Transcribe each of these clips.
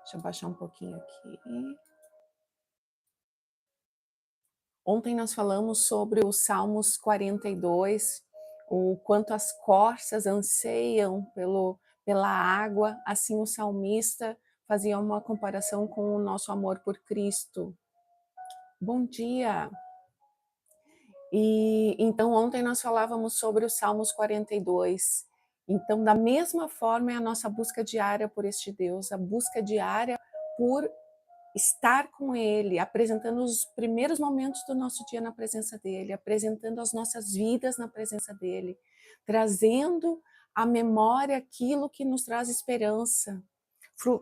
Deixa eu baixar um pouquinho aqui. Ontem nós falamos sobre os Salmos 42, o quanto as corças anseiam pela água, assim o salmista fazia uma comparação com o nosso amor por Cristo. Bom dia! E então ontem nós falávamos sobre os Salmos 42. Então, da mesma forma é a nossa busca diária por este Deus, a busca diária por estar com Ele, apresentando os primeiros momentos do nosso dia na presença dEle, apresentando as nossas vidas na presença dEle, trazendo à memória aquilo que nos traz esperança,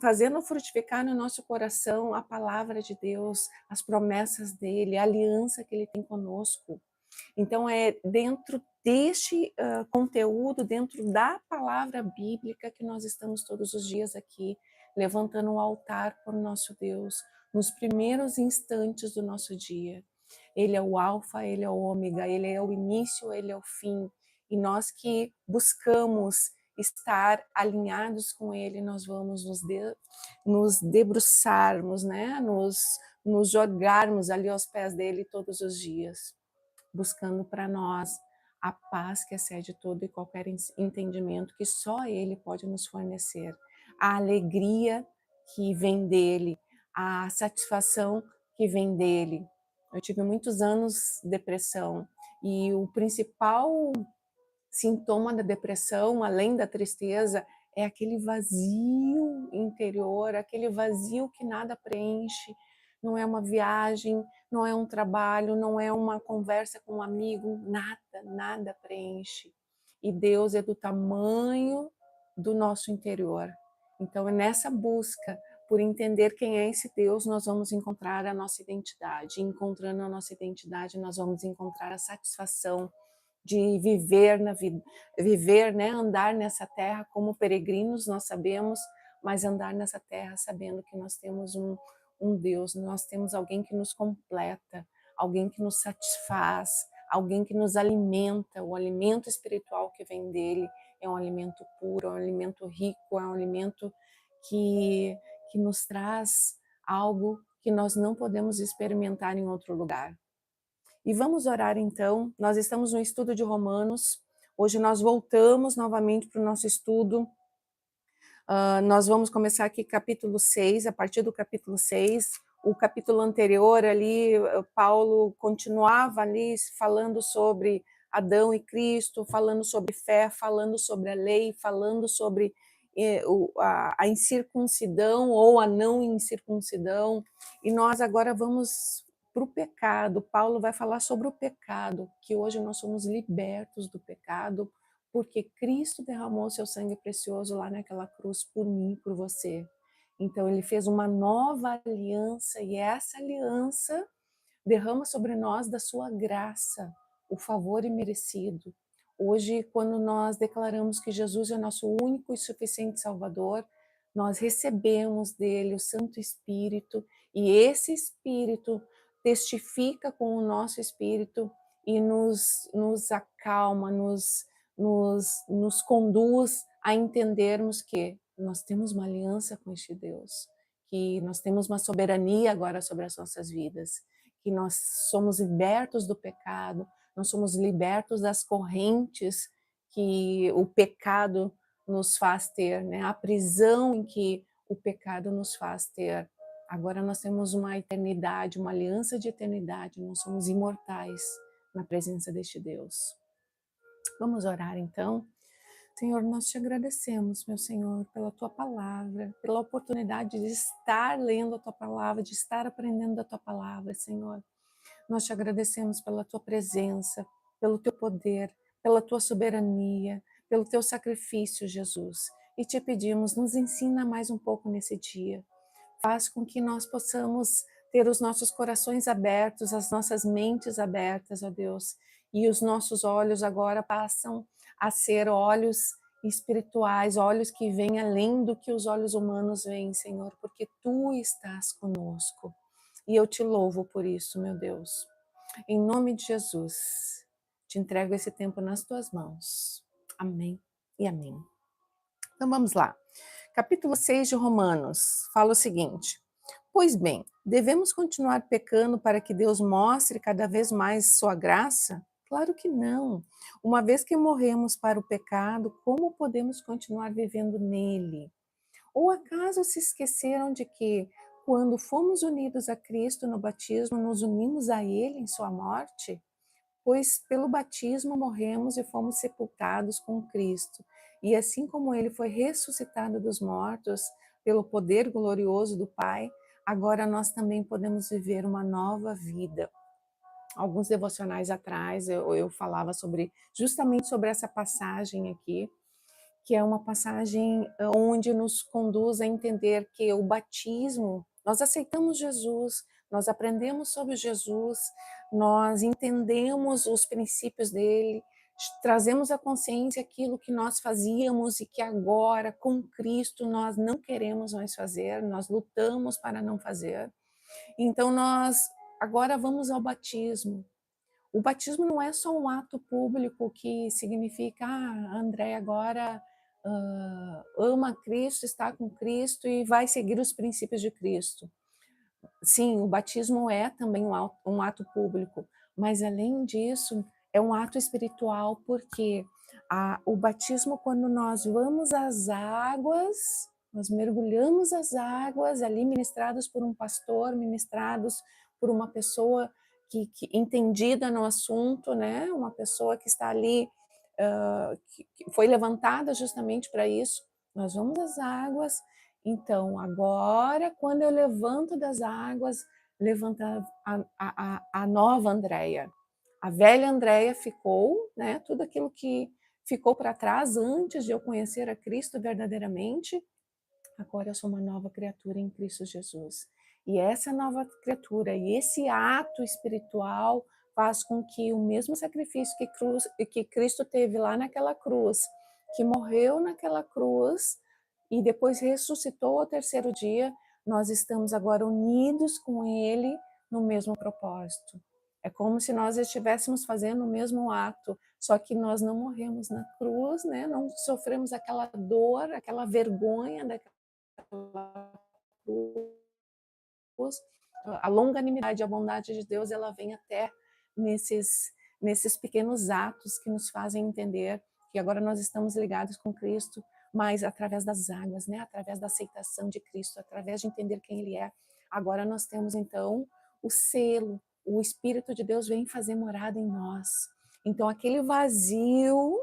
fazendo frutificar no nosso coração a palavra de Deus, as promessas dEle, a aliança que Ele tem conosco. Então, é dentro deste conteúdo, dentro da palavra bíblica, que nós estamos todos os dias aqui, levantando um altar para o nosso Deus, nos primeiros instantes do nosso dia. Ele é o alfa, ele é o ômega, ele é o início, ele é o fim. E nós que buscamos estar alinhados com ele, nós vamos nos debruçarmos, né? nos jogarmos ali aos pés dele todos os dias, buscando para nós a paz que excede todo e qualquer entendimento, que só Ele pode nos fornecer, a alegria que vem dEle, a satisfação que vem dEle. Eu tive muitos anos de depressão e o principal sintoma da depressão, além da tristeza, é aquele vazio interior, aquele vazio que nada preenche. Não é uma viagem, não é um trabalho, não é uma conversa com um amigo, nada preenche. E Deus é do tamanho do nosso interior. Então é nessa busca por entender quem é esse Deus, nós vamos encontrar a nossa identidade. Encontrando a nossa identidade, nós vamos encontrar a satisfação de viver na vida, viver, né, andar nessa terra como peregrinos, nós sabemos, mas andar nessa terra sabendo que nós temos um Deus, nós temos alguém que nos completa, alguém que nos satisfaz, alguém que nos alimenta. O alimento espiritual que vem dele é um alimento puro, é um alimento rico, é um alimento que nos traz algo que nós não podemos experimentar em outro lugar. E vamos orar então. Nós estamos no estudo de Romanos. Hoje nós voltamos novamente para o nosso estudo. Nós vamos começar aqui capítulo 6, a partir do capítulo 6. O capítulo anterior ali, Paulo continuava ali falando sobre Adão e Cristo, falando sobre fé, falando sobre a lei, falando sobre a incircuncidão ou a não incircuncidão. E nós agora vamos para o pecado. Paulo vai falar sobre o pecado, que hoje nós somos libertos do pecado, porque Cristo derramou seu sangue precioso lá naquela cruz por mim, por você. Então ele fez uma nova aliança e essa aliança derrama sobre nós da sua graça, o favor imerecido. Hoje, quando nós declaramos que Jesus é nosso único e suficiente Salvador, nós recebemos dele o Santo Espírito e esse Espírito testifica com o nosso espírito e nos acalma, nos conduz a entendermos que nós temos uma aliança com este Deus, que nós temos uma soberania agora sobre as nossas vidas, que nós somos libertos do pecado, nós somos libertos das correntes que o pecado nos faz ter, né? A prisão em que o pecado nos faz ter. Agora nós temos uma eternidade, uma aliança de eternidade, nós somos imortais na presença deste Deus. Vamos orar então? Senhor, nós te agradecemos, meu Senhor, pela tua palavra, pela oportunidade de estar lendo a tua palavra, de estar aprendendo da tua palavra, Senhor. Nós te agradecemos pela tua presença, pelo teu poder, pela tua soberania, pelo teu sacrifício, Jesus. E te pedimos, nos ensina mais um pouco nesse dia. Faz com que nós possamos ter os nossos corações abertos, as nossas mentes abertas, ó Deus. E os nossos olhos agora passam a ser olhos espirituais, olhos que vêm além do que os olhos humanos veem, Senhor, porque tu estás conosco. E eu te louvo por isso, meu Deus. Em nome de Jesus, te entrego esse tempo nas tuas mãos. Amém e amém. Então vamos lá. Capítulo 6 de Romanos fala o seguinte: pois bem, devemos continuar pecando para que Deus mostre cada vez mais sua graça? Claro que não. Uma vez que morremos para o pecado, como podemos continuar vivendo nele? Ou acaso se esqueceram de que, quando fomos unidos a Cristo no batismo, nos unimos a Ele em sua morte? Pois pelo batismo morremos e fomos sepultados com Cristo. E assim como Ele foi ressuscitado dos mortos pelo poder glorioso do Pai, agora nós também podemos viver uma nova vida. Alguns devocionais atrás eu falava justamente sobre essa passagem aqui, que é uma passagem onde nos conduz a entender que o batismo, nós aceitamos Jesus, nós aprendemos sobre Jesus, nós entendemos os princípios dele, trazemos à consciência aquilo que nós fazíamos e que agora, com Cristo, nós não queremos mais fazer, nós lutamos para não fazer. Então, nós agora vamos ao batismo. O batismo não é só um ato público que significa, André agora ama Cristo, está com Cristo e vai seguir os princípios de Cristo. Sim, o batismo é também um ato público, mas além disso, é um ato espiritual, porque o batismo, quando nós vamos às águas, nós mergulhamos as águas ali, ministrados por um pastor, ministrados por uma pessoa que entendida no assunto, né? Uma pessoa que está ali, que foi levantada justamente para isso. Nós vamos às águas. Então, agora, quando eu levanto das águas, levanta a nova Andréia. A velha Andréia ficou, né? Tudo aquilo que ficou para trás antes de eu conhecer a Cristo verdadeiramente. Agora eu sou uma nova criatura em Cristo Jesus. E essa nova criatura e esse ato espiritual faz com que o mesmo sacrifício que Cristo teve lá naquela cruz, que morreu naquela cruz e depois ressuscitou ao terceiro dia, nós estamos agora unidos com Ele no mesmo propósito. É como se nós estivéssemos fazendo o mesmo ato, só que nós não morremos na cruz, né? Não sofremos aquela dor, aquela vergonha daquela cruz. A longanimidade, a bondade de Deus, ela vem até nesses pequenos atos que nos fazem entender que agora nós estamos ligados com Cristo, mas através das águas, né? Através da aceitação de Cristo, através de entender quem Ele é. Agora nós temos então o selo, o Espírito de Deus vem fazer morada em nós. Então aquele vazio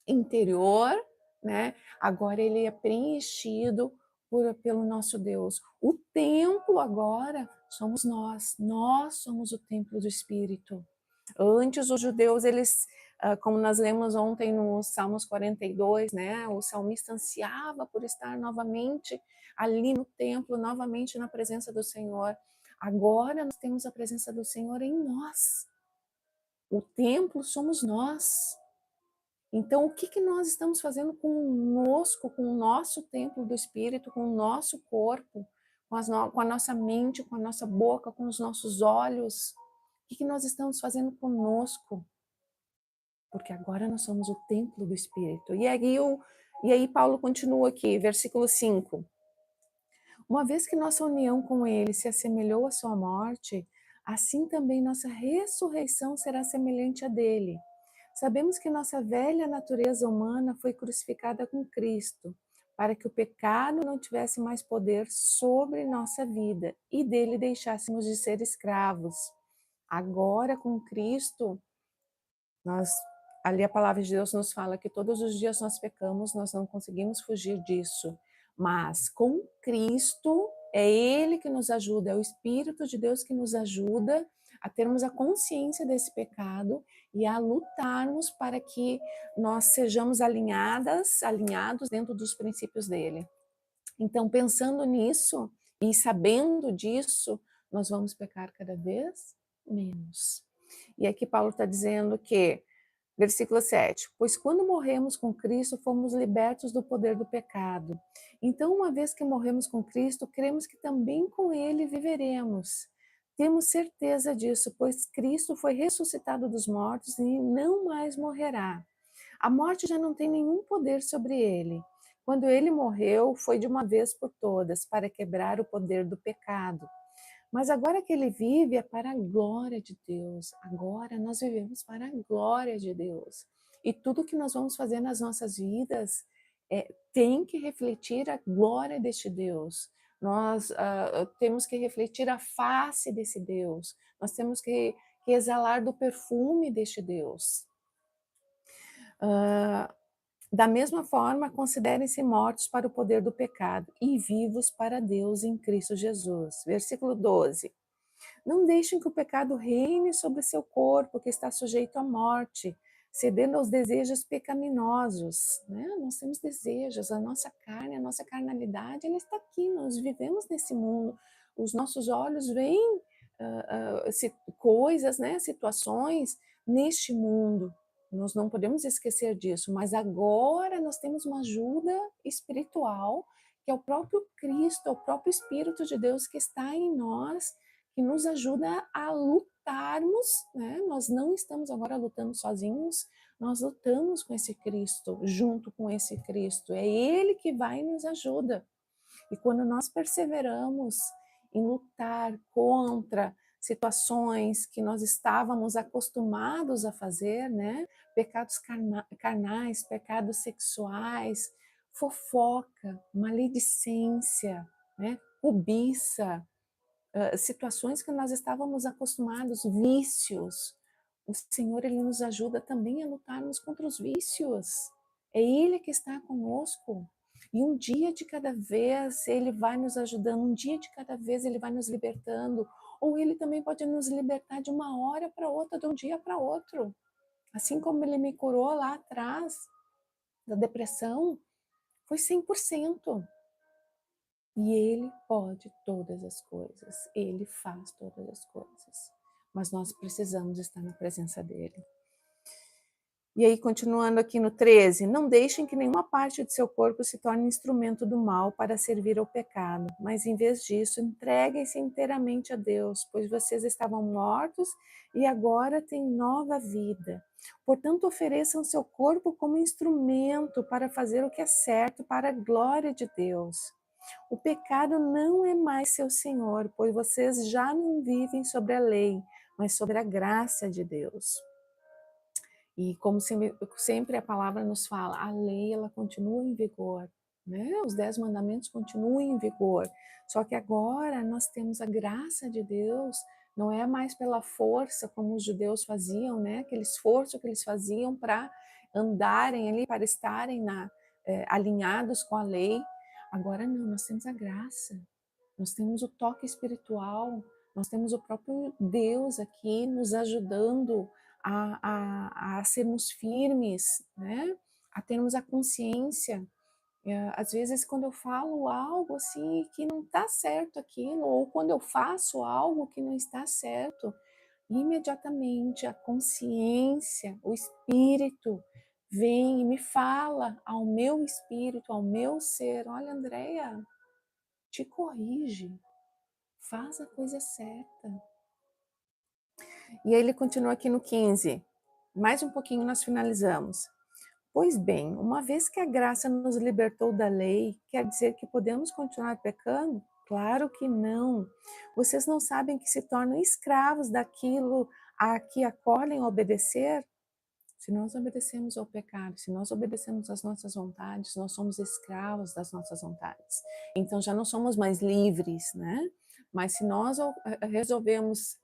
interior, né? Agora ele é preenchido pelo nosso Deus. O templo agora somos nós somos o templo do Espírito. Antes os judeus, eles, como nós lemos ontem no Salmos 42, né? O salmista ansiava por estar novamente ali no templo, novamente na presença do Senhor. Agora nós temos a presença do Senhor em nós. O templo somos nós. Então, o que nós estamos fazendo conosco, com o nosso templo do Espírito, com o nosso corpo, com a nossa mente, com a nossa boca, com os nossos olhos? O que nós estamos fazendo conosco? Porque agora nós somos o templo do Espírito. E aí Paulo continua aqui, versículo 5. Uma vez que nossa união com Ele se assemelhou à sua morte, assim também nossa ressurreição será semelhante à dele. Sabemos que nossa velha natureza humana foi crucificada com Cristo, para que o pecado não tivesse mais poder sobre nossa vida e dele deixássemos de ser escravos. Agora, com Cristo, ali a palavra de Deus nos fala que todos os dias nós pecamos, nós não conseguimos fugir disso. Mas com Cristo, é Ele que nos ajuda, é o Espírito de Deus que nos ajuda a termos a consciência desse pecado e a lutarmos para que nós sejamos alinhados dentro dos princípios dele. Então, pensando nisso e sabendo disso, nós vamos pecar cada vez menos. E aqui Paulo está dizendo que, versículo 7, pois quando morremos com Cristo, fomos libertos do poder do pecado. Então, uma vez que morremos com Cristo, cremos que também com Ele viveremos. Temos certeza disso, pois Cristo foi ressuscitado dos mortos e não mais morrerá. A morte já não tem nenhum poder sobre ele. Quando ele morreu, foi de uma vez por todas, para quebrar o poder do pecado. Mas agora que ele vive é para a glória de Deus. Agora nós vivemos para a glória de Deus. E tudo que nós vamos fazer nas nossas vidas tem que refletir a glória deste Deus. Nós temos que refletir a face desse Deus. Nós temos que exalar do perfume deste Deus. Da mesma forma, considerem-se mortos para o poder do pecado e vivos para Deus em Cristo Jesus. Versículo 12. Não deixem que o pecado reine sobre seu corpo, que está sujeito à morte, cedendo aos desejos pecaminosos. Né? Nós temos desejos, a nossa carne, a nossa carnalidade, ela está aqui, nós vivemos nesse mundo. Os nossos olhos veem coisas, né? Situações neste mundo. Nós não podemos esquecer disso, mas agora nós temos uma ajuda espiritual, que é o próprio Cristo, é o próprio Espírito de Deus que está em nós, que nos ajuda a lutarmos, né? Nós não estamos agora lutando sozinhos, nós lutamos com esse Cristo, junto com esse Cristo. É Ele que vai e nos ajuda. E quando nós perseveramos em lutar contra situações que nós estávamos acostumados a fazer, né? Pecados carnais, pecados sexuais, fofoca, maledicência, né? Cobiça, situações que nós estávamos acostumados, vícios. O Senhor, Ele nos ajuda também a lutarmos contra os vícios. É Ele que está conosco. E um dia de cada vez Ele vai nos ajudando, um dia de cada vez Ele vai nos libertando. Ou Ele também pode nos libertar de uma hora para outra, de um dia para outro. Assim como Ele me curou lá atrás da depressão, foi 100%. E Ele pode todas as coisas, Ele faz todas as coisas. Mas nós precisamos estar na presença dEle. E aí, continuando aqui no 13, não deixem que nenhuma parte de seu corpo se torne instrumento do mal para servir ao pecado, mas em vez disso, entreguem-se inteiramente a Deus, pois vocês estavam mortos e agora têm nova vida. Portanto, ofereçam seu corpo como instrumento para fazer o que é certo para a glória de Deus. O pecado não é mais seu senhor, pois vocês já não vivem sobre a lei, mas sobre a graça de Deus. E como sempre a palavra nos fala, a lei ela continua em vigor, né? Os 10 mandamentos continuam em vigor. Só que agora nós temos a graça de Deus, não é mais pela força como os judeus faziam, né? Aquele esforço que eles faziam para andarem ali, para estarem alinhados com a lei. Agora não, nós temos a graça, nós temos o toque espiritual, nós temos o próprio Deus aqui nos ajudando a sermos firmes, né? A termos a consciência. Às vezes, quando eu falo algo assim que não está certo aquilo, ou quando eu faço algo que não está certo, imediatamente a consciência, o espírito vem e me fala ao meu espírito, ao meu ser, olha, Andréia, te corrige, faz a coisa certa. E aí ele continua aqui no 15. Mais um pouquinho nós finalizamos. Pois bem, uma vez que a graça nos libertou da lei, quer dizer que podemos continuar pecando? Claro que não. Vocês não sabem que se tornam escravos daquilo a que acolhem obedecer? Se nós obedecemos ao pecado, se nós obedecemos às nossas vontades, nós somos escravos das nossas vontades. Então já não somos mais livres, né? Mas se nós resolvemos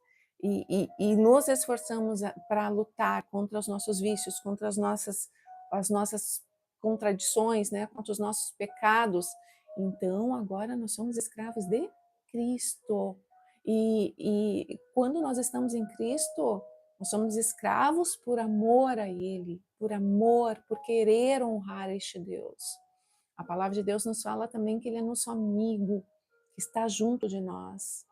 e nos esforçamos para lutar contra os nossos vícios, contra as nossas contradições, né? Contra os nossos pecados, então agora nós somos escravos de Cristo. E quando nós estamos em Cristo, nós somos escravos por amor a Ele, por amor, por querer honrar este Deus. A palavra de Deus nos fala também que Ele é nosso amigo, que está junto de nós.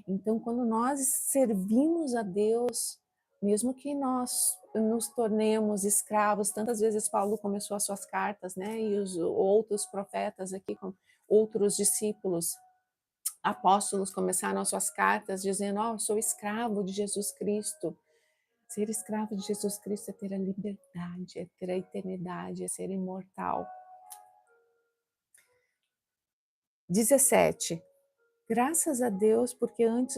Então, quando nós servimos a Deus, mesmo que nós nos tornemos escravos, tantas vezes Paulo começou as suas cartas, né? E os outros profetas aqui, com outros discípulos, apóstolos começaram as suas cartas dizendo: eu sou escravo de Jesus Cristo. Ser escravo de Jesus Cristo é ter a liberdade, é ter a eternidade, é ser imortal. 17. Graças a Deus, porque antes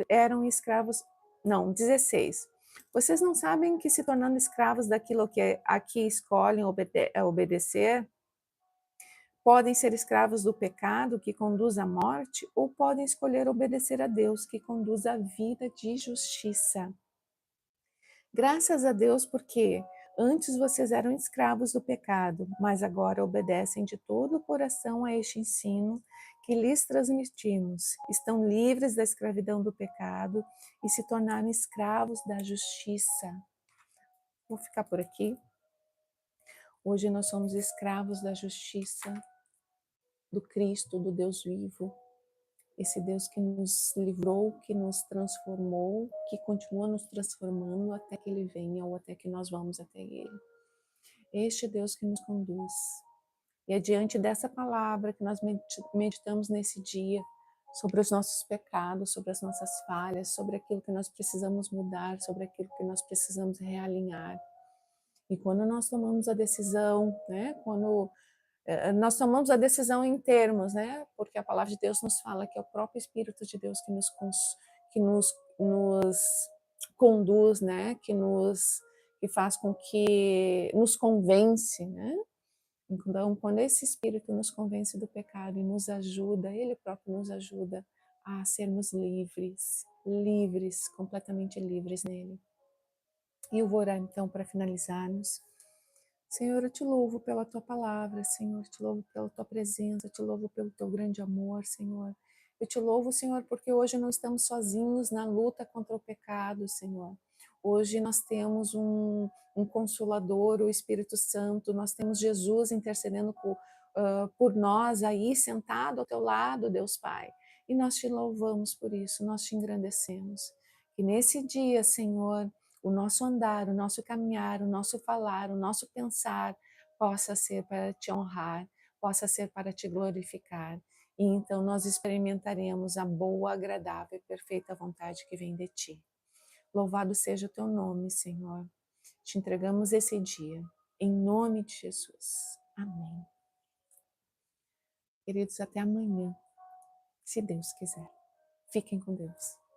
eram escravos. Não, 16. Vocês não sabem que se tornando escravos daquilo que aqui escolhem obedecer, podem ser escravos do pecado que conduz à morte, ou podem escolher obedecer a Deus que conduz à vida de justiça. Graças a Deus, porque antes vocês eram escravos do pecado, mas agora obedecem de todo o coração a este ensino que lhes transmitimos. Estão livres da escravidão do pecado e se tornaram escravos da justiça. Vou ficar por aqui. Hoje nós somos escravos da justiça do Cristo, do Deus vivo. Esse Deus que nos livrou, que nos transformou, que continua nos transformando até que Ele venha ou até que nós vamos até Ele. Este Deus que nos conduz. E é diante dessa palavra que nós meditamos nesse dia, sobre os nossos pecados, sobre as nossas falhas, sobre aquilo que nós precisamos mudar, sobre aquilo que nós precisamos realinhar. E quando nós tomamos a decisão, né, quando nós tomamos a decisão em termos, né? Porque a palavra de Deus nos fala que é o próprio Espírito de Deus que nos conduz, né? Que faz com que nos convence, né? Então, quando esse Espírito nos convence do pecado e nos ajuda, Ele próprio nos ajuda a sermos livres, livres, completamente livres nele. E eu vou orar então para finalizarmos. Senhor, eu te louvo pela tua palavra, Senhor, eu te louvo pela tua presença, eu te louvo pelo teu grande amor, Senhor. Eu te louvo, Senhor, porque hoje não estamos sozinhos na luta contra o pecado, Senhor. Hoje nós temos um Consolador, o Espírito Santo, nós temos Jesus intercedendo por nós aí, sentado ao teu lado, Deus Pai. E nós te louvamos por isso, nós te engrandecemos. Que nesse dia, Senhor, o nosso andar, o nosso caminhar, o nosso falar, o nosso pensar possa ser para te honrar, possa ser para te glorificar. E então nós experimentaremos a boa, agradável e perfeita vontade que vem de ti. Louvado seja o teu nome, Senhor. Te entregamos esse dia, em nome de Jesus. Amém. Queridos, até amanhã, se Deus quiser. Fiquem com Deus.